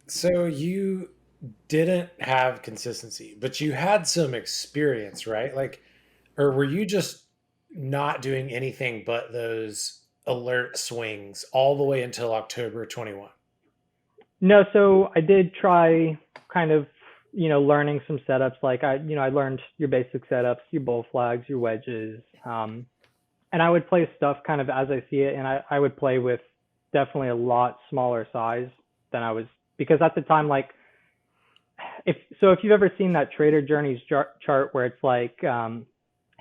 So you didn't have consistency, but you had some experience, right? Like, or were you just not doing anything but those alert swings all the way until October 21? No, so I did try kind of, learning some setups. Like I learned your basic setups, your bull flags, your wedges, and I would play stuff kind of as I see it, and I would play with definitely a lot smaller size than I was because at the time, like if you've ever seen that Trader Journeys chart where it's like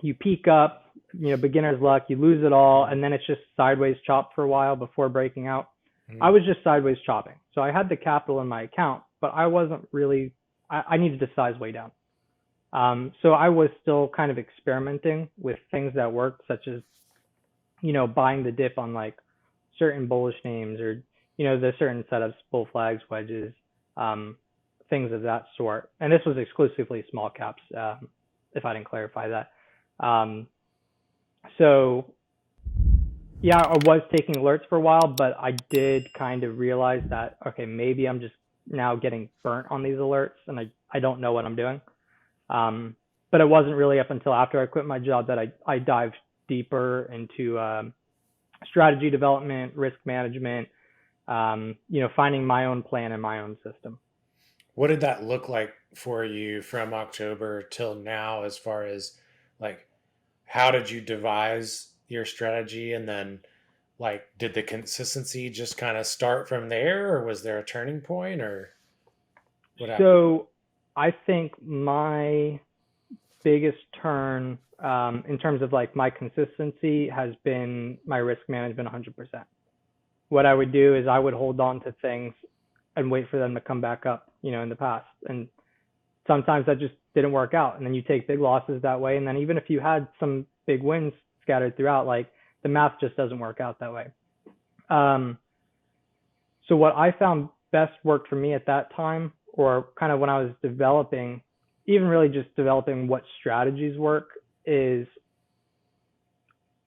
you peak up, beginner's luck, you lose it all, and then it's just sideways chop for a while before breaking out. I Mhm. was just sideways chopping. So I had the capital in my account, but I wasn't really, I needed to size way down. So I was still kind of experimenting with things that worked, such as, buying the dip on like certain bullish names or, the certain setups, bull flags, wedges, um, things of that sort. And this was exclusively small caps, if I didn't clarify that. Um, so yeah, I was taking alerts for a while, but I did kind of realize that, okay, maybe I'm just now getting burnt on these alerts and I don't know what I'm doing. Um, but it wasn't really up until after I quit my job that I dived deeper into strategy development, risk management, finding my own plan and my own system. What did that look like for you from October till now, as far as like how did you devise your strategy? And then, like, did the consistency just kind of start from there, or was there a turning point, or what happened? So I think my biggest turn in terms of like my consistency has been my risk management 100%. What I would do is I would hold on to things and wait for them to come back up, in the past. And sometimes that just didn't work out. And then you take big losses that way. And then even if you had some big wins scattered throughout, like the math just doesn't work out that way. Um, so what I found best worked for me at that time, or kind of when I was developing, even really just developing what strategies work, is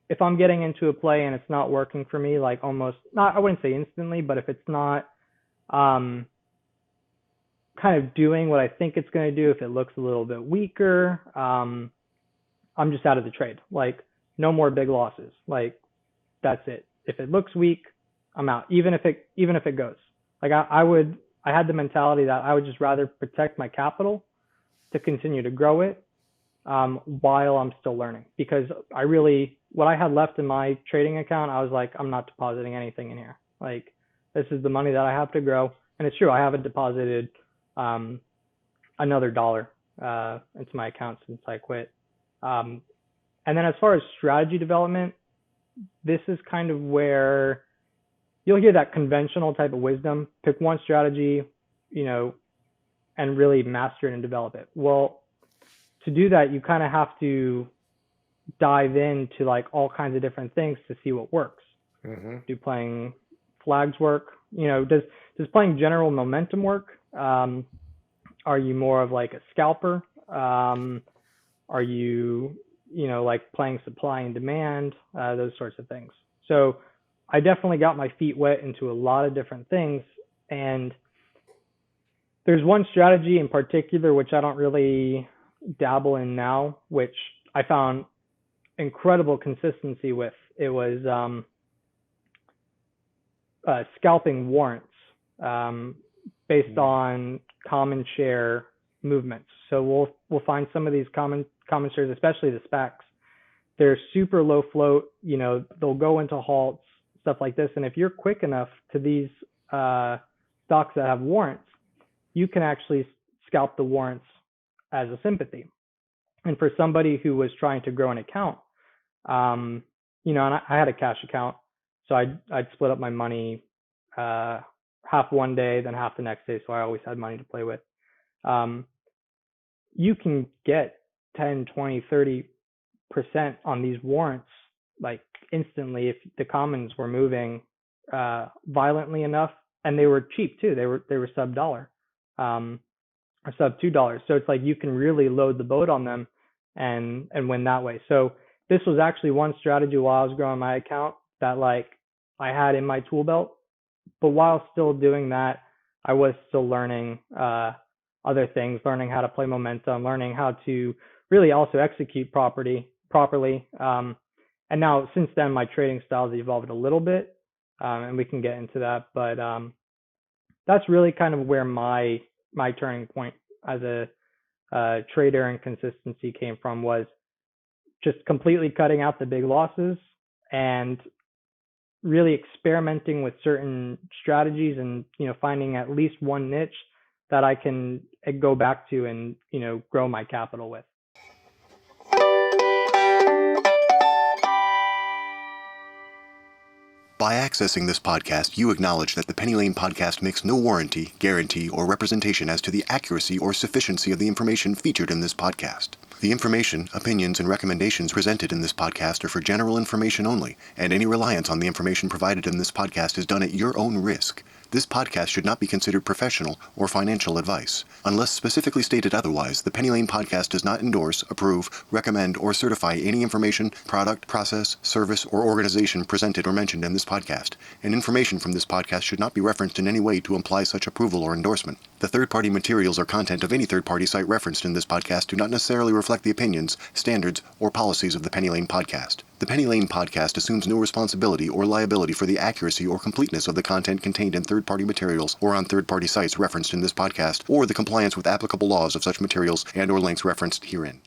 if I'm getting into a play and it's not working for me, like almost not, I wouldn't say instantly, but if it's not um, kind of doing what I think it's going to do, if it looks a little bit weaker, I'm just out of the trade. Like no more big losses. Like that's it. If it looks weak, I'm out. Even if it goes. Like I had the mentality that I would just rather protect my capital to continue to grow it while I'm still learning. Because I really, what I had left in my trading account, I was like, I'm not depositing anything in here. Like, this is the money that I have to grow. And it's true, I haven't deposited um, another dollar into my account since I quit. Um, and then as far as strategy development, this is kind of where you'll hear that conventional type of wisdom. Pick one strategy, you know, and really master it and develop it. Well, to do that, you kind of have to dive into like all kinds of different things to see what works. Hmm. Do playing flags work? Does playing general momentum work? Are you more of like a scalper? Are you like playing supply and demand? Those sorts of things. So I definitely got my feet wet into a lot of different things, and there's one strategy in particular which I don't really dabble in now, which I found incredible consistency with. It was scalping warrants um, based on common share movements. So we'll find some of these common shares, especially the SPACs. They're super low float. They'll go into halts, stuff like this. And if you're quick enough to these stocks that have warrants, you can actually scalp the warrants as a sympathy. And for somebody who was trying to grow an account, um, and I had a cash account, so I'd split up my money uh, half one day, then half the next day, so I always had money to play with. Um, you can get 10, 20, 30% on these warrants like instantly if the commons were moving violently enough, and they were cheap too. They were sub dollar, um, or sub $2. So it's like you can really load the boat on them and win that way. So this was actually one strategy while I was growing my account that like I had in my tool belt. But while still doing that, I was still learning other things, learning how to play momentum, learning how to really also execute properly. And now since then, my trading style has evolved a little bit, and we can get into that. But that's really kind of where my turning point as a trader and consistency came from, was just completely cutting out the big losses and really experimenting with certain strategies, and finding at least one niche that I can go back to and grow my capital with. By accessing this podcast, you acknowledge that the Penny Lane podcast makes no warranty, guarantee, or representation as to the accuracy or sufficiency of the information featured in this podcast. The information, opinions, and recommendations presented in this podcast are for general information only, and any reliance on the information provided in this podcast is done at your own risk. This podcast should not be considered professional or financial advice. Unless specifically stated otherwise, the Penny Lane podcast does not endorse, approve, recommend, or certify any information, product, process, service, or organization presented or mentioned in this podcast, and information from this podcast should not be referenced in any way to imply such approval or endorsement. The third-party materials or content of any third-party site referenced in this podcast do not necessarily reflect the opinions, standards, or policies of the Penny Lane podcast. The Penny Lane podcast assumes no responsibility or liability for the accuracy or completeness of the content contained in third-party materials or on third-party sites referenced in this podcast, or the compliance with applicable laws of such materials and/or links referenced herein.